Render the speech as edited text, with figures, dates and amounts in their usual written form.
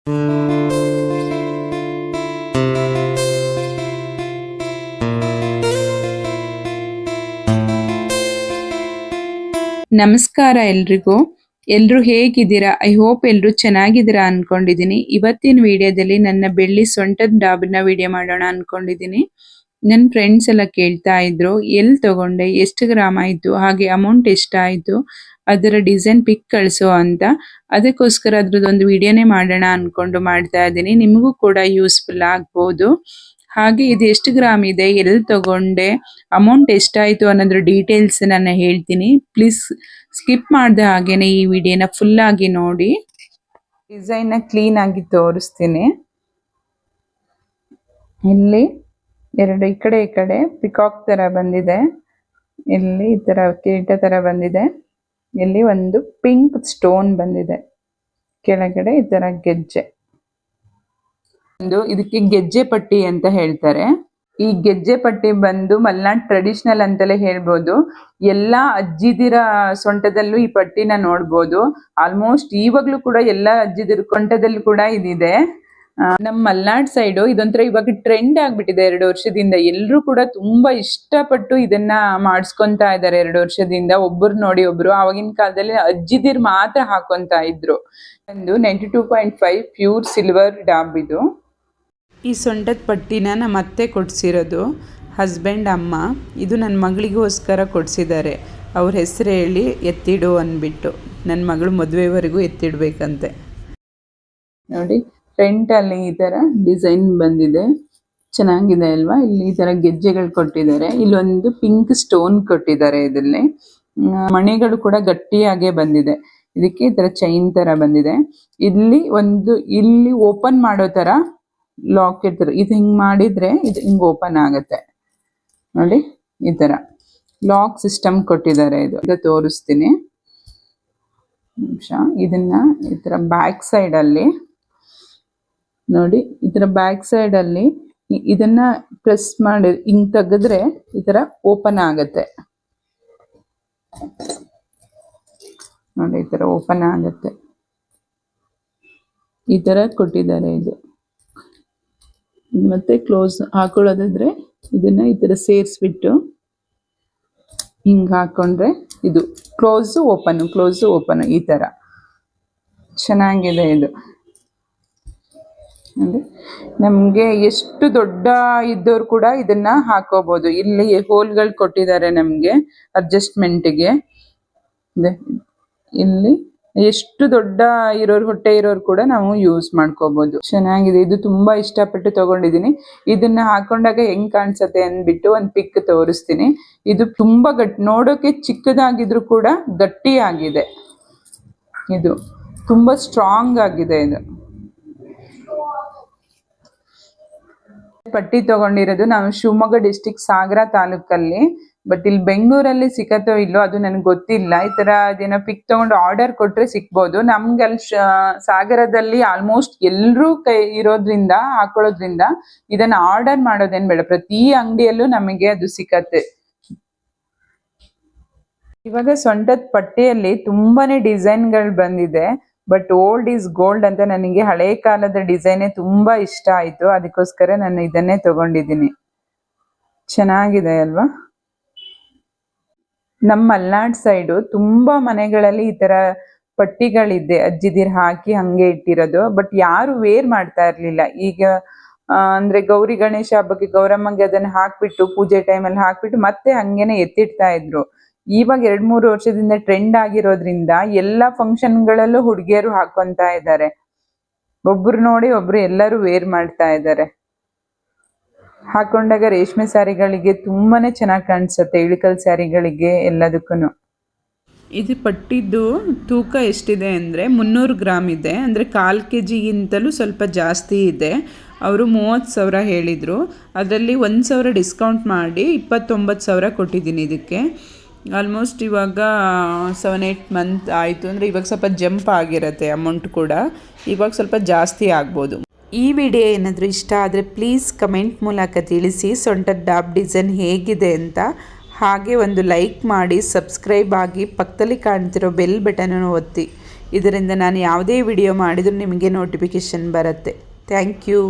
ನಮಸ್ಕಾರ ಎಲ್ರಿಗೂ. ಎಲ್ಲರೂ ಹೇಗಿದ್ದೀರಾ? ಐ ಹೋಪ್ ಎಲ್ಲರೂ ಚೆನ್ನಾಗಿದ್ದೀರಾ ಅನ್ಕೊಂಡಿದ್ದೀನಿ. ಇವತ್ತಿನ ವಿಡಿಯೋದಲ್ಲಿ ನನ್ನ ಬೆಳ್ಳಿ ಸೊಂಟದ ಡಾಬನ್ನ ವಿಡಿಯೋ ಮಾಡೋಣ ಅನ್ಕೊಂಡಿದ್ದೀನಿ. ನನ್ನ ಫ್ರೆಂಡ್ಸ್ ಎಲ್ಲ ಕೇಳ್ತಾ ಇದ್ರು, ಎಲ್ಲಿ ತಗೊಂಡೆ, ಎಷ್ಟು ಗ್ರಾಮ್ ಆಯಿತು, ಹಾಗೆ ಅಮೌಂಟ್ ಎಷ್ಟಾಯಿತು, ಅದರ ಡಿಸೈನ್ ಪಿಕ್ ಕಳಿಸೋ ಅಂತ. ಅದಕ್ಕೋಸ್ಕರ ಅದ್ರದ್ದೊಂದು ವಿಡಿಯೋನೇ ಮಾಡೋಣ ಅನ್ಕೊಂಡು ಮಾಡ್ತಾ ಇದ್ದೀನಿ. ನಿಮಗೂ ಕೂಡ ಯೂಸ್ಫುಲ್ ಆಗ್ಬೋದು. ಹಾಗೆ ಇದು ಎಷ್ಟು ಗ್ರಾಮ್ ಇದೆ, ಎಲ್ಲಿ ತಗೊಂಡೆ, ಅಮೌಂಟ್ ಎಷ್ಟಾಯಿತು ಅನ್ನೋದ್ರ ಡೀಟೇಲ್ಸ್ ನಾನು ಹೇಳ್ತೀನಿ. ಪ್ಲೀಸ್ ಸ್ಕಿಪ್ ಮಾಡದೆ ಹಾಗೇನೆ ಈ ವಿಡಿಯೋನ ಫುಲ್ ಆಗಿ ನೋಡಿ. ಡಿಸೈನ್ನ ಕ್ಲೀನ್ ಆಗಿ ತೋರಿಸ್ತೀನಿ. ಇಲ್ಲಿ ಎರಡು ಈ ಕಡೆ ಪಿಕಾಕ್ ತರ ಬಂದಿದೆ, ಇಲ್ಲಿ ಈ ತರ ಕಿರೀಟ ತರ ಬಂದಿದೆ, ಇಲ್ಲಿ ಒಂದು ಪಿಂಕ್ ಸ್ಟೋನ್ ಬಂದಿದೆ, ಕೆಳಗಡೆ ಈ ತರ ಗೆಜ್ಜೆ. ಇದಕ್ಕೆ ಗೆಜ್ಜೆ ಪಟ್ಟಿ ಅಂತ ಹೇಳ್ತಾರೆ. ಈ ಗೆಜ್ಜೆ ಪಟ್ಟಿ ಬಂದು ಮಲ್ನಾಡ್ ಟ್ರೆಡಿಷನಲ್ ಅಂತಲೇ ಹೇಳ್ಬೋದು. ಎಲ್ಲಾ ಅಜ್ಜಿದಿರ ಸೊಂಟದಲ್ಲೂ ಈ ಪಟ್ಟಿನ ನೋಡ್ಬೋದು. ಆಲ್ಮೋಸ್ಟ್ ಇವಾಗ್ಲೂ ಕೂಡ ಎಲ್ಲಾ ಅಜ್ಜಿದಿರ ಸೊಂಟದಲ್ಲೂ ಕೂಡ ಇದಿದೆ. ನಮ್ಮ ಮಲ್ನಾಡ್ ಸೈಡು ಇದೊಂಥರ ಇವಾಗ ಟ್ರೆಂಡ್ ಆಗ್ಬಿಟ್ಟಿದೆ 2 ವರ್ಷದಿಂದ. ಎಲ್ಲರೂ ಕೂಡ ತುಂಬಾ ಇಷ್ಟಪಟ್ಟು ಇದನ್ನ ಮಾಡಿಸ್ಕೊಂತಾ ಇದ್ದಾರೆ 2 ವರ್ಷದಿಂದ. ಒಬ್ಬರು ನೋಡಿ ಒಬ್ರು. ಆವಾಗಿನ ಕಾಲದಲ್ಲಿ ಅಜ್ಜಿದಿರ್ ಮಾತ್ರ ಹಾಕೊಂತ ಇದ್ರು. ಒಂದು 92.5 ಪ್ಯೂರ್ ಸಿಲ್ವರ್ ಡಾಬ್ ಇದು. ಈ ಸೊಂಟದ ಪಟ್ಟಿನ ನಮ್ಮ ಅತ್ತೆ ಕೊಡಿಸಿರೋದು, ಹಸ್ಬೆಂಡ್ ಅಮ್ಮ. ಇದು ನನ್ನ ಮಗಳಿಗೋಸ್ಕರ ಕೊಡಿಸಿದ್ದಾರೆ. ಅವ್ರ ಹೆಸರು ಹೇಳಿ ಎತ್ತಿಡು ಅಂದ್ಬಿಟ್ಟು. ನನ್ನ ಮಗಳು ಮದುವೆವರೆಗೂ ಎತ್ತಿಡ್ಬೇಕಂತೆ. ನೋಡಿ ಫ್ರಂಟಲ್ಲಿ ಈ ಥರ ಡಿಸೈನ್ ಬಂದಿದೆ, ಚೆನ್ನಾಗಿದೆ ಅಲ್ವಾ? ಇಲ್ಲಿ ಈ ಥರ ಗೆಜ್ಜೆಗಳು ಕೊಟ್ಟಿದ್ದಾರೆ. ಇಲ್ಲೊಂದು ಪಿಂಕ್ ಸ್ಟೋನ್ ಕೊಟ್ಟಿದ್ದಾರೆ. ಇದರಲ್ಲಿ ಮಣಿಗಳು ಕೂಡ ಗಟ್ಟಿಯಾಗೆ ಬಂದಿದೆ. ಇದಕ್ಕೆ ಈ ಥರ ಚೈನ್ ಥರ ಬಂದಿದೆ. ಇಲ್ಲಿ ಓಪನ್ ಮಾಡೋ ಥರ ಲಾಕ್ ಇರ್ತಾರೆ. ಇದು ಹಿಂಗೆ ಮಾಡಿದರೆ ಇದು ಹಿಂಗೆ ಓಪನ್ ಆಗುತ್ತೆ ನೋಡಿ. ಈ ಥರ ಲಾಕ್ ಸಿಸ್ಟಮ್ ಕೊಟ್ಟಿದ್ದಾರೆ. ಇದು ತೋರಿಸ್ತೀನಿ ನಿಮಿಷ. ಇದನ್ನ ಈ ಥರ ಬ್ಯಾಕ್ ಸೈಡಲ್ಲಿ ನೋಡಿ, ಈ ಥರ ಬ್ಯಾಕ್ ಸೈಡಲ್ಲಿ ಇದನ್ನ ಪ್ರೆಸ್ ಮಾಡಿ ಹಿಂಗೆ ತೆಗೆದ್ರೆ ಈ ಥರ ಓಪನ್ ಆಗುತ್ತೆ ನೋಡಿ. ಈ ಥರ ಓಪನ್ ಆಗುತ್ತೆ. ಈ ಥರ ಕೊಟ್ಟಿದ್ದಾರೆ. ಇದು ಮತ್ತೆ ಕ್ಲೋಸ್ ಹಾಕೊಳ್ಳೋದಾದ್ರೆ ಇದನ್ನ ಈ ಥರ ಸೇರಿಸ್ಬಿಟ್ಟು ಹಿಂಗೆ ಹಾಕೊಂಡ್ರೆ ಇದು ಕ್ಲೋಸ್ ಓಪನ್ ಈ ಥರ ಚೆನ್ನಾಗಿದೆ. ಇದು ಅಂದರೆ ನಮಗೆ ಎಷ್ಟು ದೊಡ್ಡ ಇದ್ದವ್ರು ಕೂಡ ಇದನ್ನ ಹಾಕೋಬಹುದು. ಇಲ್ಲಿ ಹೋಲ್ಗಳು ಕೊಟ್ಟಿದ್ದಾರೆ ನಮಗೆ ಅಡ್ಜಸ್ಟ್ಮೆಂಟ್ಗೆ. ಇಲ್ಲಿ ಎಷ್ಟು ದೊಡ್ಡ ಹೊಟ್ಟೆ ಇರೋರು ಕೂಡ ನಾವು ಯೂಸ್ ಮಾಡ್ಕೋಬಹುದು. ಚೆನ್ನಾಗಿದೆ. ಇದು ತುಂಬಾ ಇಷ್ಟಪಟ್ಟು ತಗೊಂಡಿದ್ದೀನಿ. ಇದನ್ನ ಹಾಕೊಂಡಾಗ ಹೆಂಗ್ ಕಾಣಿಸುತ್ತೆ ಅಂದ್ಬಿಟ್ಟು ಒಂದು ಪಿಕ್ ತೋರಿಸ್ತೀನಿ. ಇದು ತುಂಬಾ ನೋಡೋಕೆ ಚಿಕ್ಕದಾಗಿದ್ರು ಕೂಡ ಗಟ್ಟಿ ಆಗಿದೆ. ಇದು ತುಂಬಾ ಸ್ಟ್ರಾಂಗ್ ಆಗಿದೆ. ಇದು ಪಟ್ಟಿ ತಗೊಂಡಿರೋದು ನಾವು ಶಿವಮೊಗ್ಗ ಡಿಸ್ಟಿಕ್ ಸಾಗರ ತಾಲೂಕಲ್ಲಿ. ಬಟ್ ಇಲ್ಲಿ ಬೆಂಗಳೂರಲ್ಲಿ ಸಿಕ್ಕತ್ತೋ ಇಲ್ಲೋ ಅದು ನನಗೆ ಗೊತ್ತಿಲ್ಲ. ಈ ತರ ಅದೇನೋ ಪಿಕ್ ತಗೊಂಡು ಆರ್ಡರ್ ಕೊಟ್ರೆ ಸಿಕ್ಬೋದು. ನಮ್ಗೆ ಅಲ್ಲಿ ಸಾಗರದಲ್ಲಿ ಆಲ್ಮೋಸ್ಟ್ ಎಲ್ಲರೂ ಕೈ ಇರೋದ್ರಿಂದ ಹಾಕೊಳ್ಳೋದ್ರಿಂದ ಇದನ್ನ ಆರ್ಡರ್ ಮಾಡೋದೇನ್ ಬೇಡ, ಪ್ರತಿ ಅಂಗಡಿಯಲ್ಲೂ ನಮಗೆ ಅದು ಸಿಕ್ಕತ್ತೆ. ಇವಾಗ ಸೊಂಟದ ಪಟ್ಟಿಯಲ್ಲಿ ತುಂಬಾನೇ ಡಿಸೈನ್ಗಳು ಬಂದಿದೆ. ಬಟ್ ಓಲ್ಡ್ ಈಸ್ ಗೋಲ್ಡ್ ಅಂತ ನನಗೆ ಹಳೆ ಕಾಲದ ಡಿಸೈನೇ ತುಂಬಾ ಇಷ್ಟ ಆಯ್ತು. ಅದಕ್ಕೋಸ್ಕರ ನಾನು ಇದನ್ನೇ ತಗೊಂಡಿದ್ದೀನಿ. ಚೆನ್ನಾಗಿದೆ ಅಲ್ವಾ? ನಮ್ಮ ಮಲ್ನಾಡ್ ಸೈಡು ತುಂಬಾ ಮನೆಗಳಲ್ಲಿ ಈ ತರ ಪಟ್ಟಿಗಳಿದೆ, ಅಜ್ಜಿದಿರ್ ಹಾಕಿ ಹಂಗೆ ಇಟ್ಟಿರೋದು. ಬಟ್ ಯಾರು ವೇರ್ ಮಾಡ್ತಾ ಇರ್ಲಿಲ್ಲ. ಈಗ ಅಂದ್ರೆ ಗೌರಿ ಗಣೇಶ ಹಬ್ಬಕ್ಕೆ ಗೌರಮ್ಮಗೆ ಅದನ್ನ ಹಾಕ್ಬಿಟ್ಟು ಪೂಜೆ ಟೈಮಲ್ಲಿ ಹಾಕ್ಬಿಟ್ಟು ಮತ್ತೆ ಹಂಗೇನೆ ಎತ್ತಿಡ್ತಾ ಇದ್ರು. ಇವಾಗ 2-3 ವರ್ಷದಿಂದ ಟ್ರೆಂಡ್ ಆಗಿರೋದ್ರಿಂದ ಎಲ್ಲಾ ಫಂಕ್ಷನ್ಗಳಲ್ಲೂ ಹುಡುಗಿಯರು ಹಾಕೊಂತ ಇದ್ದಾರೆ. ಒಬ್ರು ನೋಡಿ ಒಬ್ರು ಎಲ್ಲರೂ ವೇರ್ ಮಾಡ್ತಾ ಇದ್ದಾರೆ. ಹಾಕೊಂಡಾಗ ರೇಷ್ಮೆ ಸ್ಯಾರಿಗಳಿಗೆ ತುಂಬಾನೇ ಚೆನ್ನಾಗಿ ಕಾಣಿಸುತ್ತೆ, ಇಳಿಕಲ್ ಸ್ಯಾರಿಗಳಿಗೆ ಎಲ್ಲದಕ್ಕೂ. ಇದು ಪಟ್ಟಿದ್ದು ತೂಕ ಎಷ್ಟಿದೆ ಅಂದರೆ 300 ಗ್ರಾಮ್ ಇದೆ. ಅಂದರೆ 1/4 kg ಸ್ವಲ್ಪ ಜಾಸ್ತಿ ಇದೆ. ಅವರು 30,000 ಹೇಳಿದರು. ಅದರಲ್ಲಿ 1,000 ಡಿಸ್ಕೌಂಟ್ ಮಾಡಿ 29,000 ಕೊಟ್ಟಿದ್ದೀನಿ ಇದಕ್ಕೆ. ಆಲ್ಮೋಸ್ಟ್ ಇವಾಗ 7-8 ಮಂತ್ ಆಯಿತು. ಅಂದರೆ ಇವಾಗ ಸ್ವಲ್ಪ ಜಂಪ್ ಆಗಿರುತ್ತೆ ಅಮೌಂಟ್ ಕೂಡ. ಇವಾಗ ಸ್ವಲ್ಪ ಜಾಸ್ತಿ ಆಗ್ಬೋದು. ಈ ವಿಡಿಯೋ ಏನಾದರೂ ಇಷ್ಟ ಆದರೆ ಪ್ಲೀಸ್ ಕಮೆಂಟ್ ಮೂಲಕ ತಿಳಿಸಿ ಸೊಂಟದ ಡಾಬ್ ಡಿಸೈನ್ ಹೇಗಿದೆ ಅಂತ. ಹಾಗೆ ಒಂದು ಲೈಕ್ ಮಾಡಿ, ಸಬ್ಸ್ಕ್ರೈಬ್ ಆಗಿ, ಪಕ್ಕದಲ್ಲಿ ಕಾಣ್ತಿರೋ ಬೆಲ್ ಬಟನನ್ನು ಒತ್ತಿ. ಇದರಿಂದ ನಾನು ಯಾವುದೇ ವಿಡಿಯೋ ಮಾಡಿದರೂ ನಿಮಗೆ ನೋಟಿಫಿಕೇಷನ್ ಬರುತ್ತೆ. Thank you.